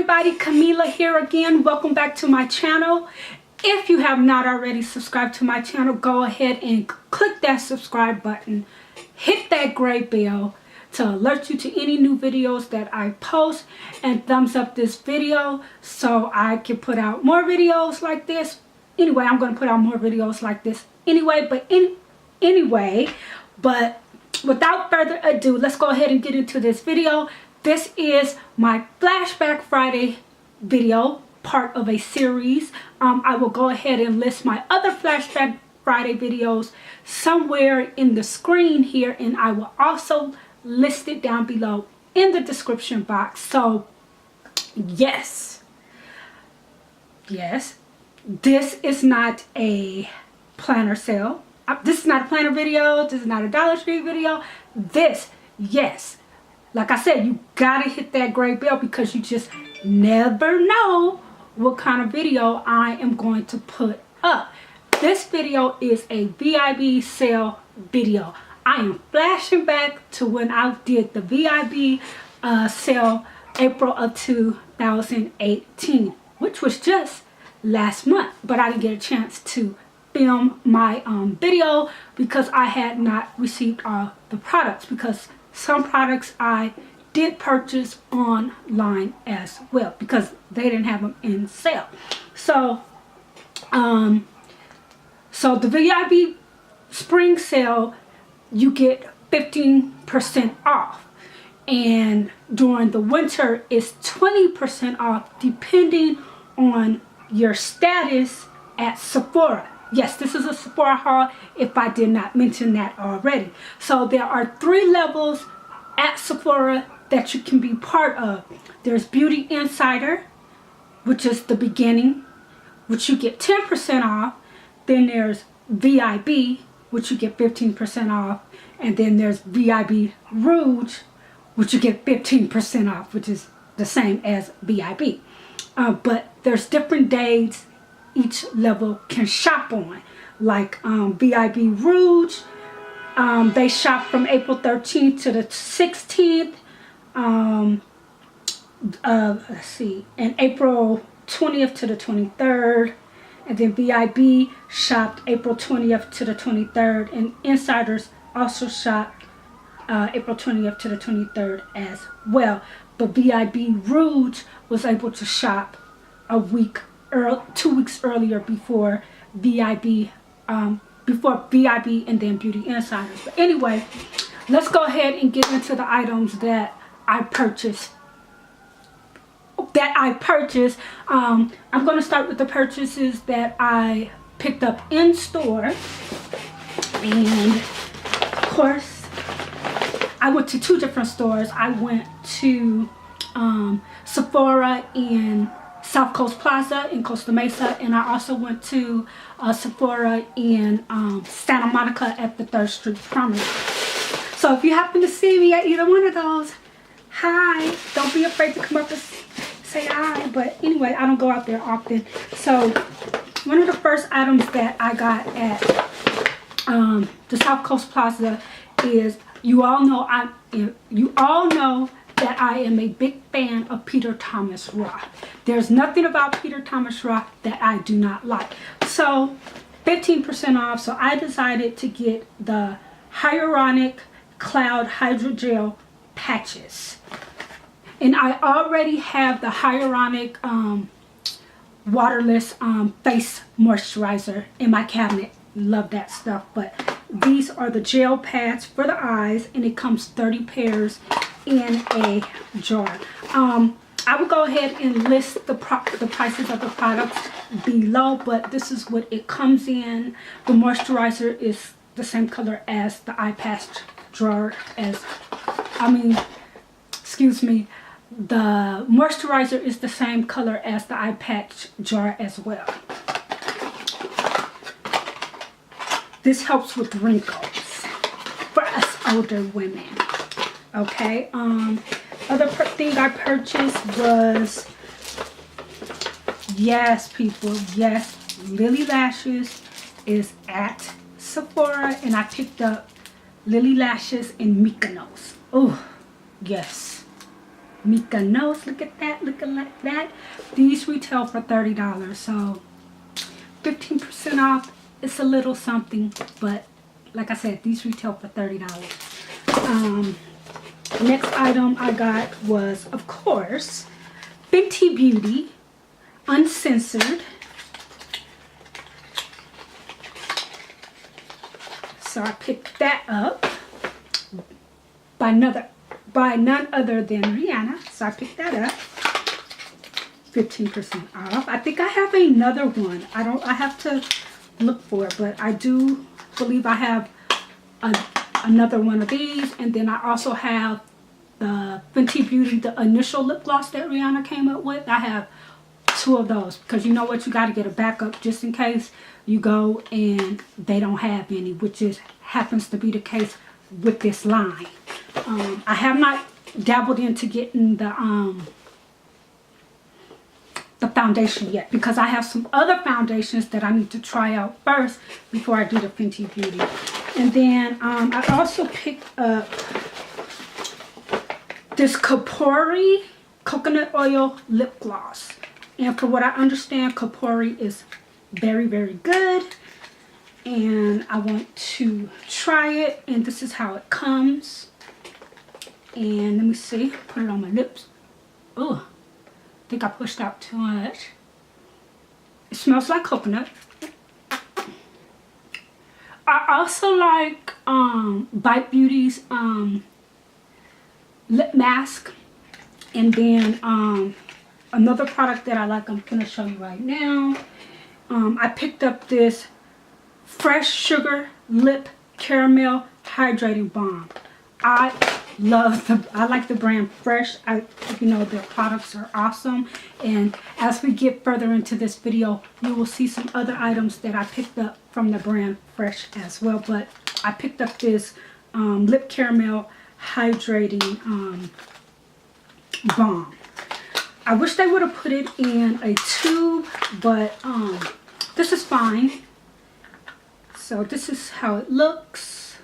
everybody, Camila here again. Welcome back to my channel. If you have not already subscribed to my channel, go ahead and click that subscribe button. Hit that gray bell to alert you to any new videos that I post, and thumbs up this video so I can put out more videos like this. Anyway, I'm going to put out more videos like this anyway, but without further ado, let's go ahead and get into this video. This is my Flashback Friday video, part of a series. I will go ahead and list my other Flashback Friday videos somewhere in the screen here, and I will also list it down below in the description box. So yes, this is not a planner sale. This is not a planner video. This is not a Dollar Tree video. Yes, like I said, you gotta hit that gray bell because you just never know what kind of video I am going to put up. This video is a VIB sale video. I am flashing back to when I did the VIB sale, April of 2018, which was just last month, but I didn't get a chance to film my video because I had not received all the products, because some products I did purchase online as well because they didn't have them in sale. So so the VIB spring sale, you get 15% off, and during the winter it's 20% off depending on your status at Sephora. Yes, this is a Sephora haul if I did not mention that already. So there are 3 levels at Sephora that you can be part of. There's Beauty Insider, which is the beginning, which you get 10% off. Then there's VIB, which you get 15% off. And then there's VIB Rouge, which you get 15% off, which is the same as VIB. But there's different days each level can shop on. Like VIB Rouge, they shop from April 13th to the 16th. Let's see, and April 20th to the 23rd. And then VIB shopped April 20th to the 23rd. And Insiders also shopped April 20th to the 23rd as well. But VIB Rouge was able to shop a week or 2 weeks earlier before VIB and then Beauty Insiders. But anyway, let's go ahead and get into the items that I purchased. I'm going to start with the purchases that I picked up in store. And of course, I went to 2 different stores. I went to Sephora in South Coast Plaza in Costa Mesa, and I also went to Sephora in Santa Monica at the 3rd Street Promenade. So if you happen to see me at either one of those, hi, don't be afraid to come up and say hi. But anyway, I don't go out there often. So one of the first items that I got at the South Coast Plaza is, you all know that I am a big fan of Peter Thomas Roth. There's nothing about Peter Thomas Roth that I do not like. So 15% off. So I decided to get the Hyaluronic Cloud Hydrogel patches. And I already have the Hyaluronic waterless face moisturizer in my cabinet. Love that stuff. But these are the gel pads for the eyes, and it comes 30 pairs in a jar. I will go ahead and list the prices of the products below, but this is what it comes in. The moisturizer is the same color as the eye patch jar the moisturizer is the same color as the eye patch jar as well. This helps with wrinkles for us older women. Okay, other thing I purchased was, yes people, yes, LILYLASHES is at Sephora, and I picked up LILYLASHES in MYKONOS. Oh yes, MYKONOS. Look at that, looking like that. These retail for $30, so 15% off. It's a little something, but like I said, these retail for $30. Next item I got was, of course, Fenty Beauty Uncensored. So I picked that up by none other than Rihanna. So I picked that up. 15% off. I think I have another one. I have to look for it, but I do believe I have another one of these. And then I also have the Fenty Beauty, the initial lip gloss that Rihanna came up with. I have 2 of those, because you know what, you got to get a backup just in case you go and they don't have any, which happens to be the case with this line. I have not dabbled into getting the foundation yet, because I have some other foundations that I need to try out first before I do the Fenty Beauty. And then I also picked up this KOPARI coconut oil lip gloss. And for what I understand, KOPARI is very, very good. And I want to try it. And this is how it comes. And let me see. Put it on my lips. Oh, I think I pushed out too much. It smells like coconut. I also like Vib Beauty's lip mask. And then another product that I like, I'm going to show you right now. I picked up this Fresh Sugar Lip Caramel Hydrating Balm. I like the brand Fresh. You know, their products are awesome. And as we get further into this video, you will see some other items that I picked up from the brand Fresh as well. But I picked up this lip caramel hydrating balm. I wish they would have put it in a tube, but this is fine. So this is how it looks.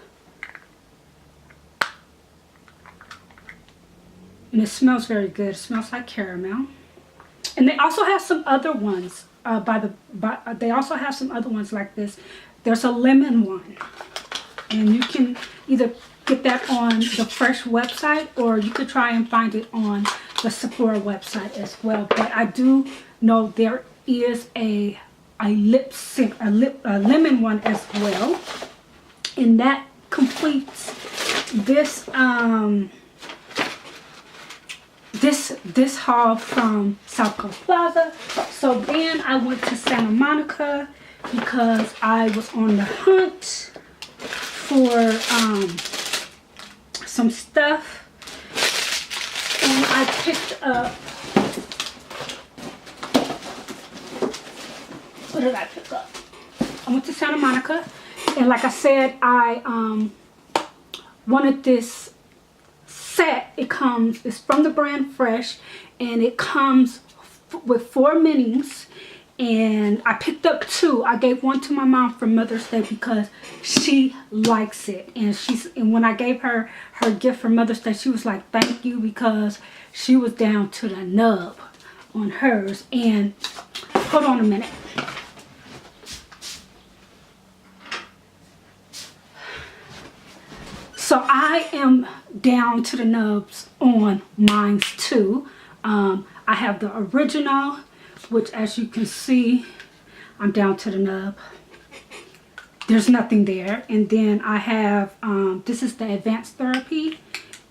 And it smells very good. It smells like caramel. And they also have some other ones. They also have some other ones like this. There's a lemon one. And you can either get that on the Fresh website, or you could try and find it on the Sephora website as well. But I do know there is a lemon one as well, and that completes this this haul from South Coast Plaza. So then I went to Santa Monica because I was on the hunt for some stuff. And I picked up, what did I pick up? I went to Santa Monica, and like I said, I wanted this set. It's from the brand Fresh, and it comes with 4 minis. And I picked up 2. I gave one to my mom for Mother's Day because she likes it. And when I gave her her gift for Mother's Day, she was like, thank you, because she was down to the nub on hers. And hold on a minute. So I am down to the nubs on mine too. I have the original, which, as you can see, I'm down to the nub. There's nothing there. And then I have, this is the Advanced Therapy.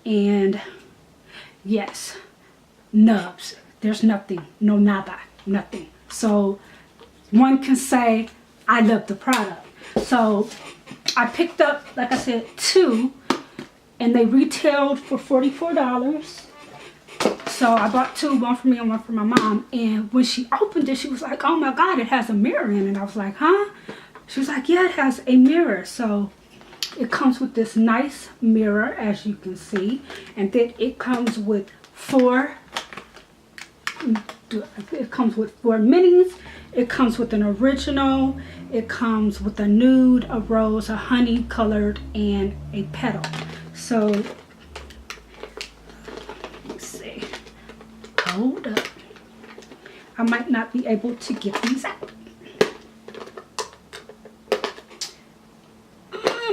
And yes, nubs. There's nothing. No nada. Nothing. So one can say I love the product. So I picked up, like I said, 2. And they retailed for $44. So I bought 2, one for me and one for my mom. And when she opened it, she was like, oh my God, it has a mirror in it. I was like, huh? She was like, yeah, it has a mirror. So it comes with this nice mirror, as you can see. And then it comes with 4 minis. It comes with an original. It comes with a nude, a rose, a honey colored, and a petal. So let's see. I might not be able to get these out.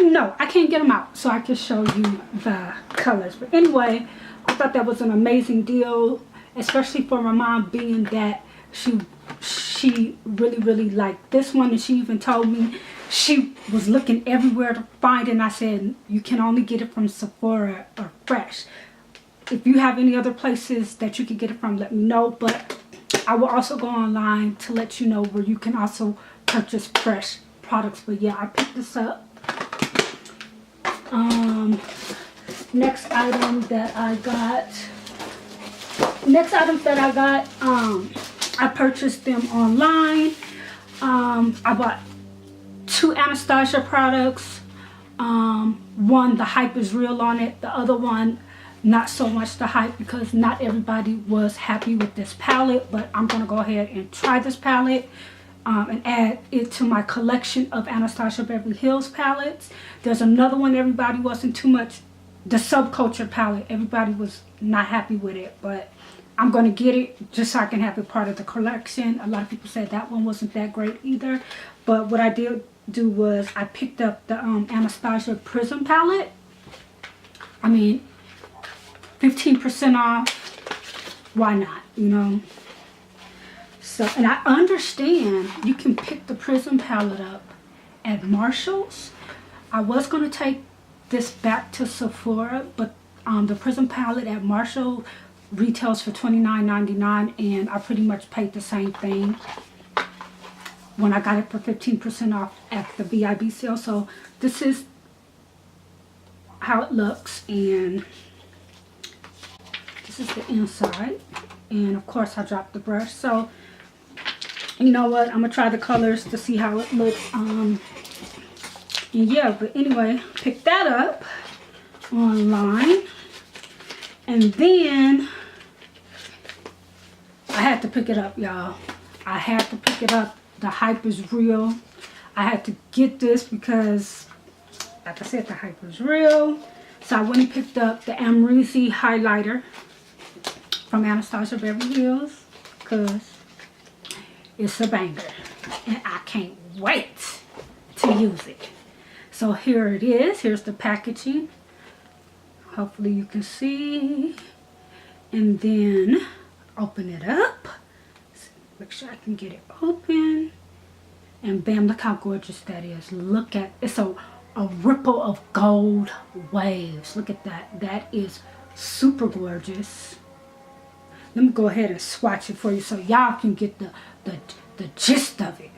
No, I can't get them out, so I can show you the colors. But anyway, I thought that was an amazing deal, especially for my mom, being that she really liked this one, and she even told me she was looking everywhere to find it, and I said, you can only get it from Sephora or Fresh. If you have any other places that you can get it from, let me know. But I will also go online to let you know where you can also purchase Fresh products. But yeah, I picked this up. Next items that I got, I purchased them online. I bought 2 Anastasia products. One, the hype is real on it. The other one, not so much the hype, because not everybody was happy with this palette. But I'm going to go ahead and try this palette and add it to my collection of Anastasia Beverly Hills palettes. There's another one everybody wasn't too much, the Subculture palette. Everybody was not happy with it, but I'm going to get it just so I can have it part of the collection. A lot of people said that one wasn't that great either. But what I did do was I picked up the Anastasia Prism palette. I mean, 15% off. Why not, you know? So, and I understand you can pick the Prism palette up at Marshall's. I was going to take this back to Sephora, but the Prism palette at Marshall retails for $29.99, and I pretty much paid the same thing when I got it for 15% off at the VIB sale. So this is how it looks, and this is the inside. And of course I dropped the brush. So you know what, I'm gonna try the colors to see how it looks. And yeah, but anyway, pick that up online. And then I had to pick it up, y'all. I had to pick it up. The hype is real. I had to get this because, like I said, the hype is real. So I went and picked up the AMREZY highlighter from Anastasia Beverly Hills, because it's a banger and I can't wait to use it. So here it is. Here's the packaging. Hopefully you can see. And then open it up. Make sure I can get it open. And bam, look how gorgeous that is. Look at, it's a ripple of gold waves. Look at that. That is super gorgeous. Let me go ahead and swatch it for you so y'all can get the gist of it.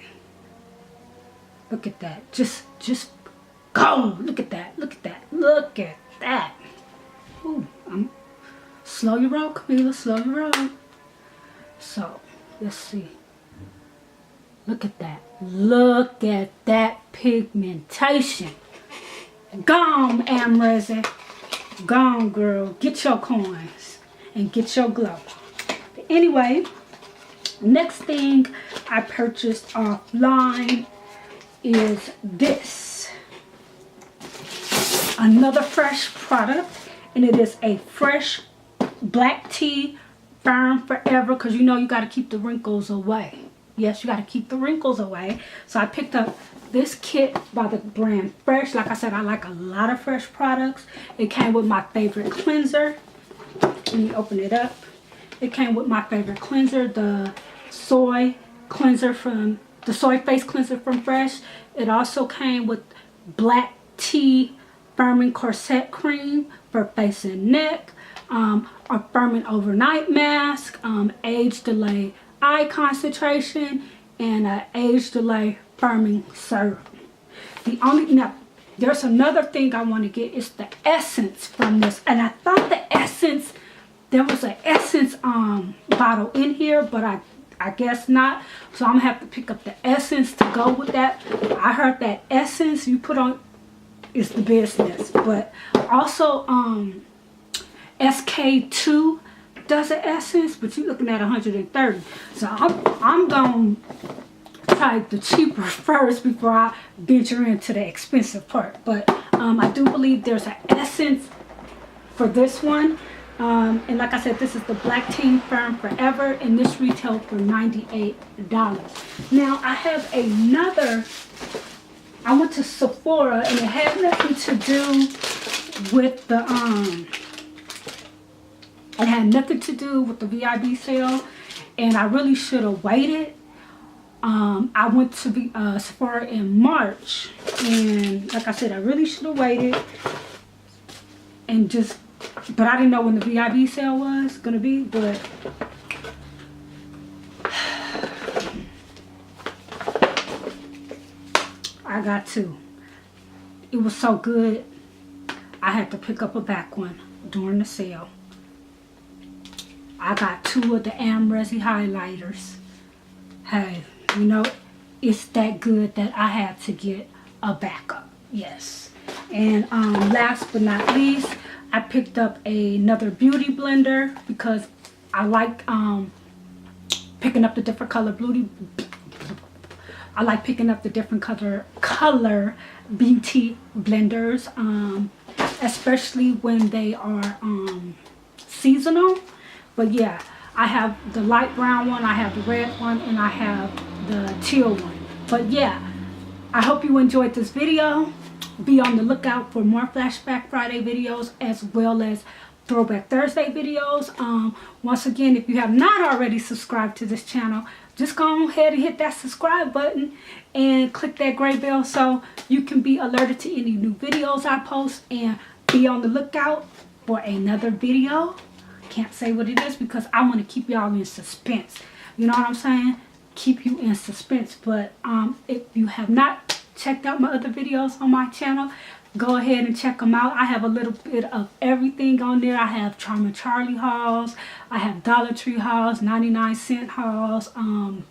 Look at that. Just gold. Look at that. Look at that. Look at that. Ooh, slow your roll, Camila. Slow your roll. So, let's see. Look at that. Look at that pigmentation. Gone, AMREZY. Gone, girl. Get your coins and get your glow. But anyway, next thing I purchased offline is this. Another Fresh product. And it is a Fresh black tea firm forever, because you know you got to keep the wrinkles away. Yes, you got to keep the wrinkles away. So I picked up this kit by the brand Fresh. Like I said, I like a lot of Fresh products. It came with my favorite cleanser. Let me open it up. It came with my favorite cleanser, the soy cleanser from the soy face cleanser from Fresh. It also came with black tea firming corset cream for face and neck, a firming overnight mask, age delay eye concentration, and an age delay firming serum. Now there's another thing I want to get. Is the essence from this, and I thought the essence, there was an essence bottle in here, but I guess not. So I'm gonna have to pick up the essence to go with that. I heard that essence you put on is the business. But also SK2 does an essence, but you're looking at 130. So I'm gonna try the cheaper first before I venture into the expensive part. But I do believe there's an essence for this one. And like I said, this is the Black Teen Firm Forever, and this retailed for $98. Now I have another. I went to Sephora, and it had nothing to do with the It had nothing to do with the VIB sale, and I really should have waited. I went to Sephora in March, and like I said, I really should have waited and just. But I didn't know when the VIB sale was gonna be, but I got to. It was so good, I had to pick up a back one during the sale. I got 2 of the AMREZY highlighters. Hey, you know, it's that good that I had to get a backup. Yes. And last but not least, I picked up another beauty blender because I like picking up the different color beauty. I like picking up the different color beauty blenders, especially when they are seasonal. But yeah, I have the light brown one, I have the red one, and I have the teal one. But yeah, I hope you enjoyed this video. Be on the lookout for more Flashback Friday videos as well as Throwback Thursday videos. Once again, if you have not already subscribed to this channel, just go ahead and hit that subscribe button and click that gray bell so you can be alerted to any new videos I post, and be on the lookout for another video. Can't say what it is because I want to keep y'all in suspense. You know what I'm saying? Keep you in suspense. But if you have not checked out my other videos on my channel, go ahead and check them out. I have a little bit of everything on there. I have Charming Charlie hauls, I have Dollar Tree hauls, 99-cent hauls. I'm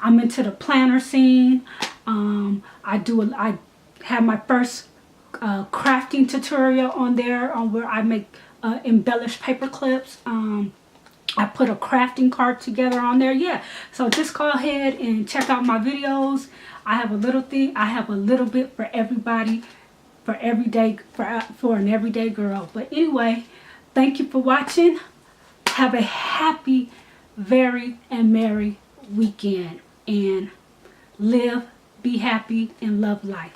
into the planner scene. I have my first crafting tutorial on there on where I make embellished paper clips. I put a crafting card together on there. Yeah, so just go ahead and check out my videos. I have a little thing. I have a little bit for everybody, for every day, for an everyday girl. But anyway, thank you for watching. Have a happy, very, and merry weekend, and live, be happy, and love life.